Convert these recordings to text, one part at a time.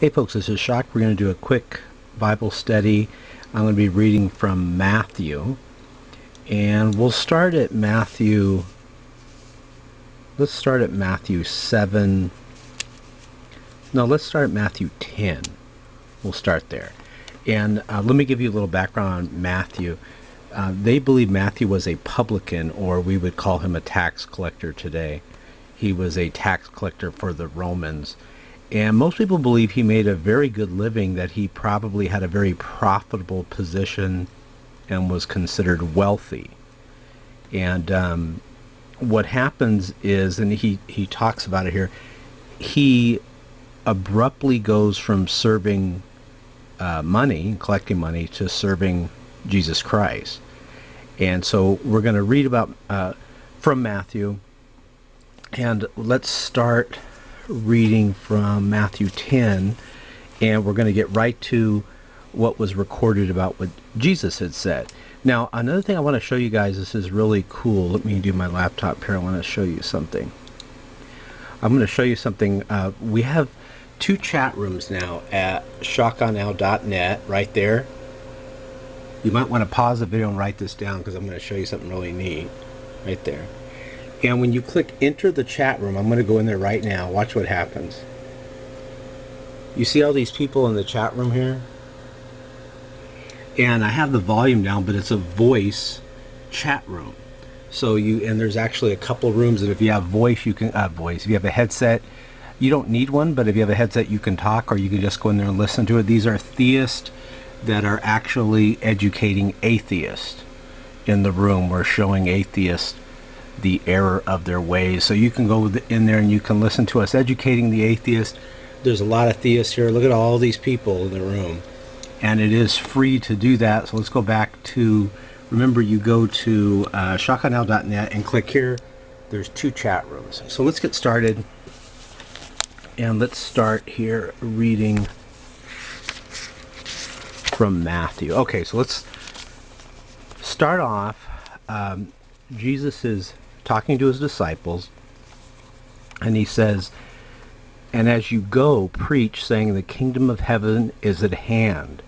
Hey folks, this is Shock. We're going to do a quick Bible study. I'm going to be reading from Matthew, and we'll start at Matthew. Let's start at Matthew 7. No, let's start at Matthew 10. We'll start there. And let me give you a little background on Matthew. They believe Matthew was a publican, or we would call him a tax collector today. He was a tax collector for the Romans. And most people believe he made a very good living, that he probably had a very profitable position and was considered wealthy. And what happens is, and he talks about it here, he abruptly goes from serving money, collecting money, to serving Jesus Christ. And so we're going to read about from Matthew, and let's start reading from Matthew 10, and we're going to get right to what was recorded about what Jesus had said. Now, another thing I want to show you guys, this is really cool. Let me do my laptop here. I want to show you something. I'm going to show you something. We have two chat rooms now at shockofgod.net right there. You might want to pause the video and write this down, because I'm going to show you something really neat right there. And when you click enter the chat room, I'm going to go in there right now. Watch what happens. You see all these people in the chat room here? And I have the volume down, but it's a voice chat room. So and there's actually a couple rooms that if you have voice, you can if you have a headset, you don't need one, but if you have a headset, you can talk, or you can just go in there and listen to it. These are theists that are actually educating atheists in the room. We're showing atheists the error of their ways. So you can go in there and you can listen to us educating the atheist. There's a lot of theists here. Look at all these people in the room. And it is free to do that. So let's go back to, remember, you go to shockofgod.net and click here. There's two chat rooms. So let's get started. And let's start here reading from Matthew. Okay, so let's start off. Jesus is talking to his disciples, and he says, "And as you go, preach, saying, the kingdom of heaven is at hand.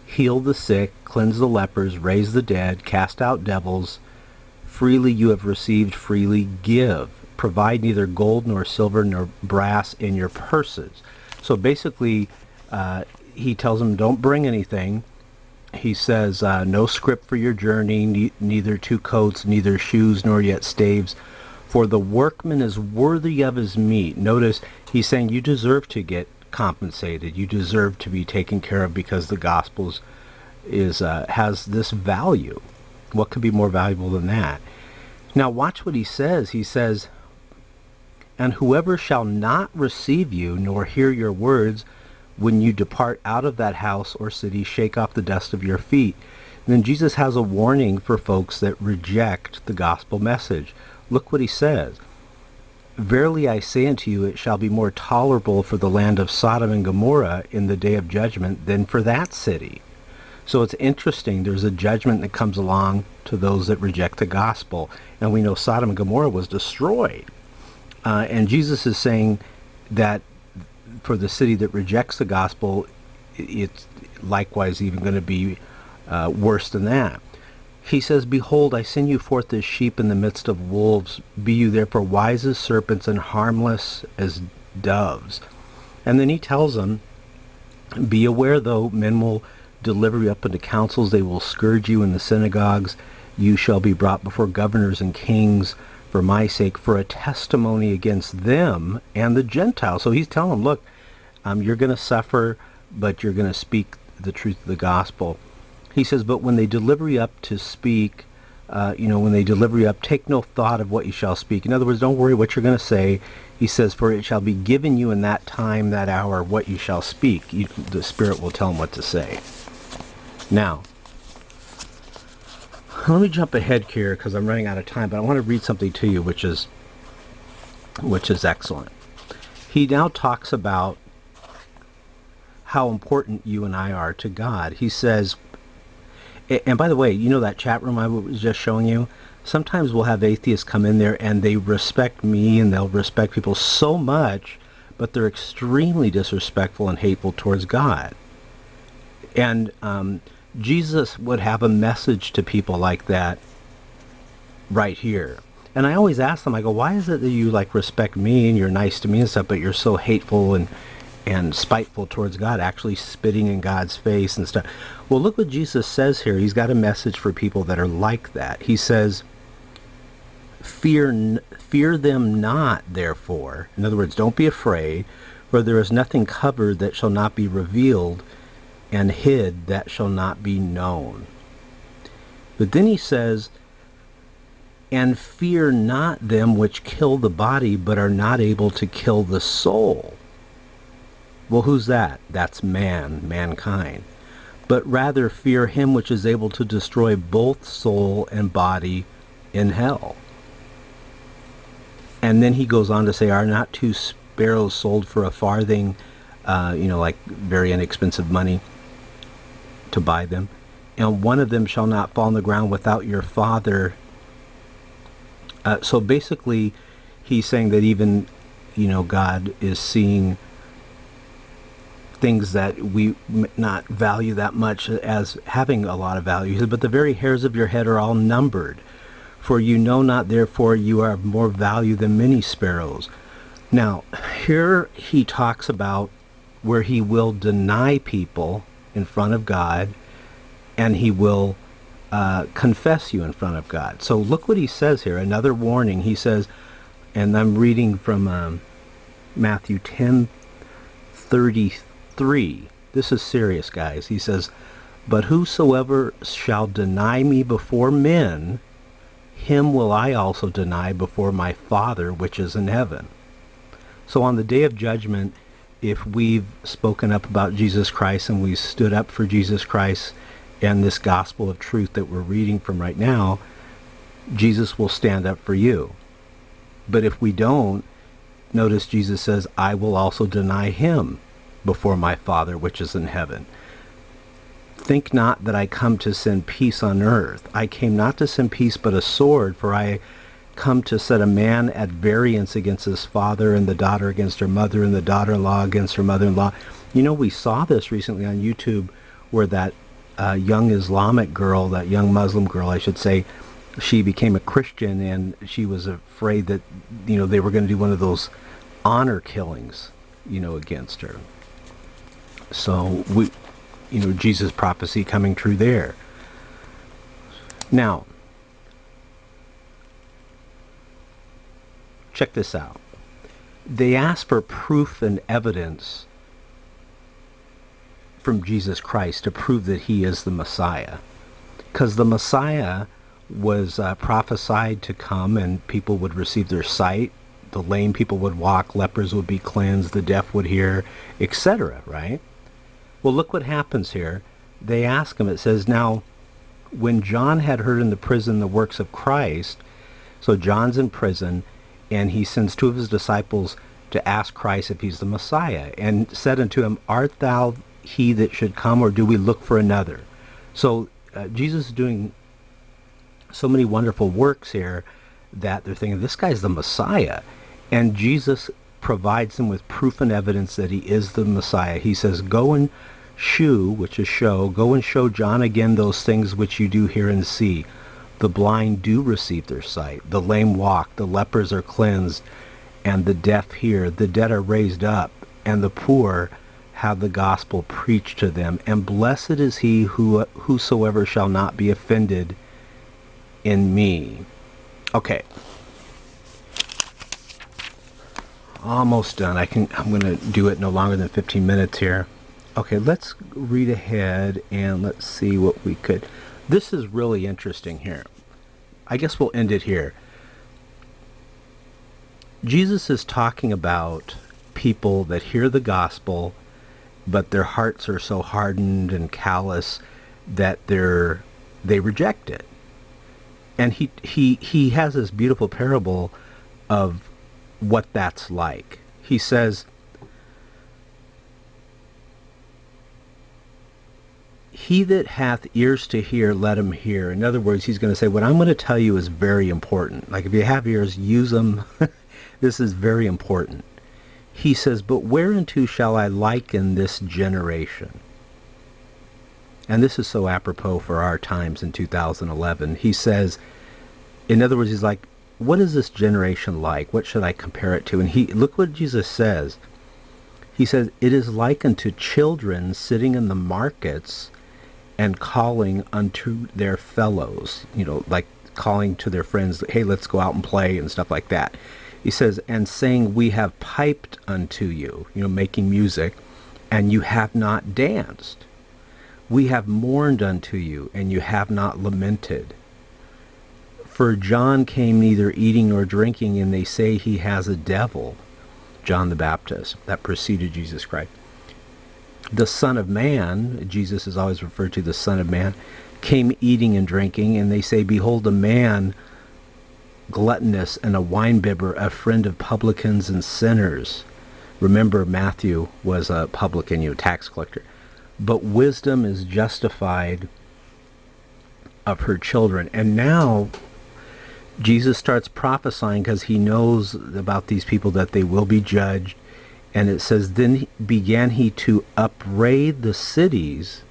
Heal the sick, cleanse the lepers, raise the dead, cast out devils. Freely you have received, freely give. Provide neither gold nor silver nor brass in your purses." So basically, he tells them, don't bring anything. He says, no script for your journey, neither two coats, neither shoes, nor yet staves, for the workman is worthy of his meat. Notice he's saying you deserve to get compensated. You deserve to be taken care of, because the gospel has this value. What could be more valuable than that? Now watch what he says. He says, "And whoever shall not receive you, nor hear your words, when you depart out of that house or city, shake off the dust of your feet." And then Jesus has a warning for folks that reject the gospel message. Look what he says. "Verily I say unto you, it shall be more tolerable for the land of Sodom and Gomorrah in the day of judgment than for that city." So it's interesting. There's a judgment that comes along to those that reject the gospel. And we know Sodom and Gomorrah was destroyed. And Jesus is saying that for the city that rejects the gospel, it's likewise even going to be worse than that. He says, "Behold, I send you forth as sheep in the midst of wolves. Be you therefore wise as serpents and harmless as doves." And then he tells them, "Be aware, though men will deliver you up into councils, they will scourge you in the synagogues. You shall be brought before governors and kings for my sake, for a testimony against them and the Gentiles." So he's telling them, look, you're going to suffer, but you're going to speak the truth of the gospel. He says, "But when they deliver you up to speak, when they deliver you up, take no thought of what you shall speak." In other words, don't worry what you're going to say. He says, "For it shall be given you in that time, that hour, what you shall speak." The Spirit will tell them what to say. Now, let me jump ahead here, because I'm running out of time, but I want to read something to you which is excellent. He now talks about how important you and I are to God. He says, and by the way, you know that chat room I was just showing you? Sometimes we'll have atheists come in there and they respect me and they'll respect people so much, but they're extremely disrespectful and hateful towards God. And Jesus would have a message to people like that right here. And I always ask them, I go, why is it that you like respect me and you're nice to me and stuff, but you're so hateful and spiteful towards God, actually spitting in God's face and stuff? Well, look what Jesus says here. He's got a message for people that are like that. He says, fear them not, therefore. In other words, don't be afraid, for there is nothing covered that shall not be revealed, and hid that shall not be known. But then he says, and fear not them which kill the body, but are not able to kill the soul. Well, who's that? That's mankind. But rather fear him which is able to destroy both soul and body in hell. And then he goes on to say, are not two sparrows sold for a farthing, like very inexpensive money to buy them? And one of them shall not fall on the ground without your Father. So basically, he's saying that even, God is seeing things that we not value that much as having a lot of value. But the very hairs of your head are all numbered. For you know not, therefore you are of more value than many sparrows. Now, here he talks about where he will deny people in front of God, and he will confess you in front of God. So look what he says here, another warning. He says, and I'm reading from Matthew 10:33. This is serious, guys. He says, but whosoever shall deny me before men, him will I also deny before my Father which is in heaven. So on the day of judgment, if we've spoken up about Jesus Christ and we've stood up for Jesus Christ and this gospel of truth that we're reading from right now, Jesus will stand up for you. But if we don't, notice Jesus says, I will also deny him before my Father which is in heaven. Think not that I come to send peace on earth. I came not to send peace but a sword, for I come to set a man at variance against his father, and the daughter against her mother, and the daughter-in-law against her mother-in-law. We saw this recently on YouTube where that young Islamic girl, that young Muslim girl, I should say, she became a Christian, and she was afraid that, they were going to do one of those honor killings, against her. So Jesus' prophecy coming true there. Now, check this out. They ask for proof and evidence from Jesus Christ to prove that he is the Messiah. Because the Messiah was prophesied to come, and people would receive their sight, the lame people would walk, lepers would be cleansed, the deaf would hear, etc., right? Well, look what happens here. They ask him, it says, now, when John had heard in the prison the works of Christ, so John's in prison, and he sends two of his disciples to ask Christ if he's the Messiah, and said unto him, art thou he that should come, or do we look for another? So Jesus is doing so many wonderful works here that they're thinking, this guy's the Messiah. And Jesus provides them with proof and evidence that he is the Messiah. He says, go and which is show, go and show John again those things which you do hear and see. The blind do receive their sight, the lame walk, the lepers are cleansed, and the deaf hear, the dead are raised up, and the poor have the gospel preached to them. And blessed is he whosoever shall not be offended in me. Okay. Almost done. I'm going to do it no longer than 15 minutes here. Okay, let's read ahead and let's see what we could. This is really interesting here. I guess we'll end it here. Jesus is talking about people that hear the gospel, but their hearts are so hardened and callous that they reject it. And he has this beautiful parable of what that's like. He says, he that hath ears to hear, let him hear. In other words, he's going to say, what I'm going to tell you is very important. Like, if you have ears, use them. This is very important. he says, but whereunto shall I liken this generation? And this is so apropos for our times in 2011. He says, in other words, he's like, what is this generation like? What should I compare it to? And look what Jesus says. He says, it is like unto children sitting in the markets and calling unto their fellows, like calling to their friends, hey, let's go out and play and stuff like that. He says, and saying, we have piped unto you, making music, and you have not danced. We have mourned unto you, and you have not lamented. For John came neither eating nor drinking, and they say he has a devil. John the Baptist, that preceded Jesus Christ. The Son of Man, Jesus is always referred to the Son of Man, came eating and drinking, and they say, behold, a man gluttonous and a winebibber, a friend of publicans and sinners. Remember, Matthew was a publican, tax collector. But wisdom is justified of her children. And now Jesus starts prophesying, because he knows about these people, that they will be judged. And it says, then began he to upbraid the cities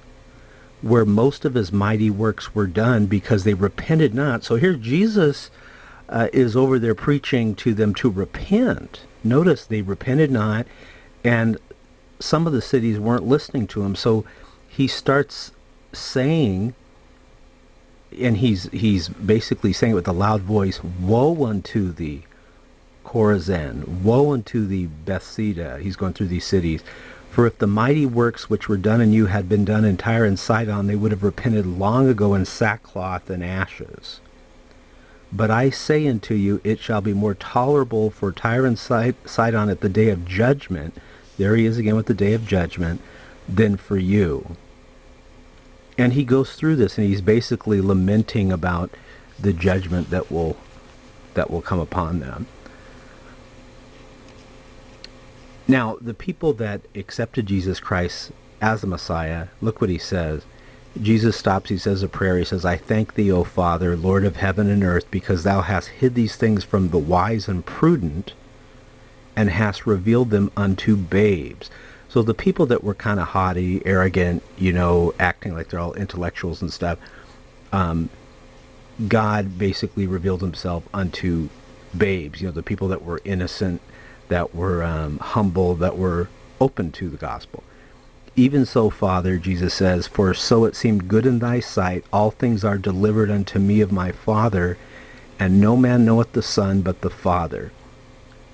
where most of his mighty works were done, because they repented not. So here Jesus is over there preaching to them to repent. Notice they repented not, and some of the cities weren't listening to him. So he starts saying, and he's basically saying it with a loud voice, woe unto thee, Chorazin, woe unto thee, Bethsaida. He's going through these cities. For if the mighty works which were done in you had been done in Tyre and Sidon, they would have repented long ago in sackcloth and ashes. But I say unto you, it shall be more tolerable for Tyre and Sidon at the day of judgment, there he is again with the day of judgment, than for you. And he goes through this, and he's basically lamenting about the judgment that will come upon them. Now, the people that accepted Jesus Christ as the Messiah, look what he says. Jesus stops, he says a prayer, he says, I thank thee, O Father, Lord of heaven and earth, because thou hast hid these things from the wise and prudent, and hast revealed them unto babes. So the people that were kind of haughty, arrogant, acting like they're all intellectuals and stuff, God basically revealed himself unto babes, the people that were innocent, that were humble, that were open to the gospel. Even so, Father, Jesus says, for so it seemed good in thy sight, all things are delivered unto me of my Father, and no man knoweth the Son but the Father.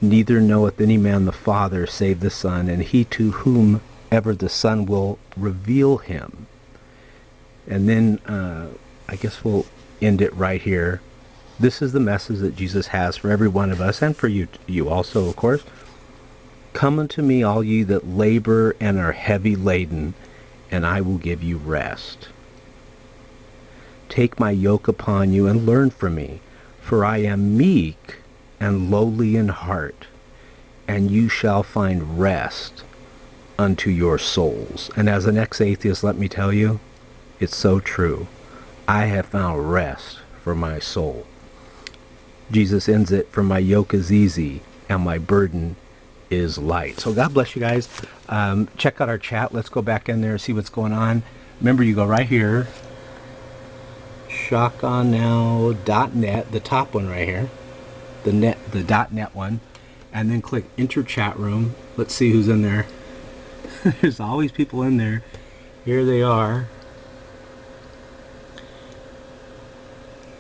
Neither knoweth any man the Father save the Son, and he to whomever the Son will reveal him. And then I guess we'll end it right here. This is the message that Jesus has for every one of us, and for you also, of course. Come unto me, all ye that labor and are heavy laden, and I will give you rest. Take my yoke upon you and learn from me, for I am meek and lowly in heart, and you shall find rest unto your souls. And as an ex-atheist, let me tell you, it's so true. I have found rest for my soul. Jesus ends it, for my yoke is easy and my burden is light. So God bless you guys. Check out our chat. Let's go back in there and see what's going on. Remember, you go right here, shockonnow.net, the top one right here, the .net one, and then click enter chat room. Let's see who's in there. There's always people in there. Here they are.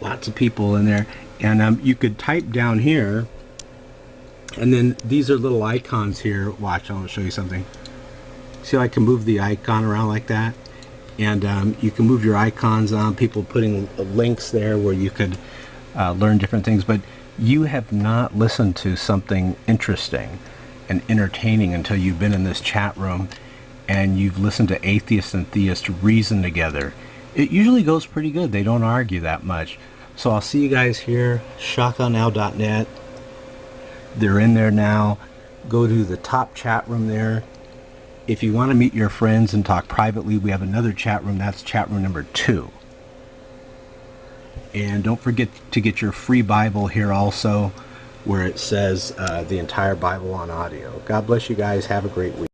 Lots of people in there. And you could type down here, and then these are little icons here. Watch, I want to show you something. See how I can move the icon around like that? And you can move your icons on, people putting links there where you could learn different things. But you have not listened to something interesting and entertaining until you've been in this chat room and you've listened to atheists and theists reason together. It usually goes pretty good. They don't argue that much. So I'll see you guys here, shockonnow.net. They're in there now. Go to the top chat room there. If you want to meet your friends and talk privately, we have another chat room. That's chat room number 2. And don't forget to get your free Bible here also. where it says the entire Bible on audio. God bless you guys. Have a great week.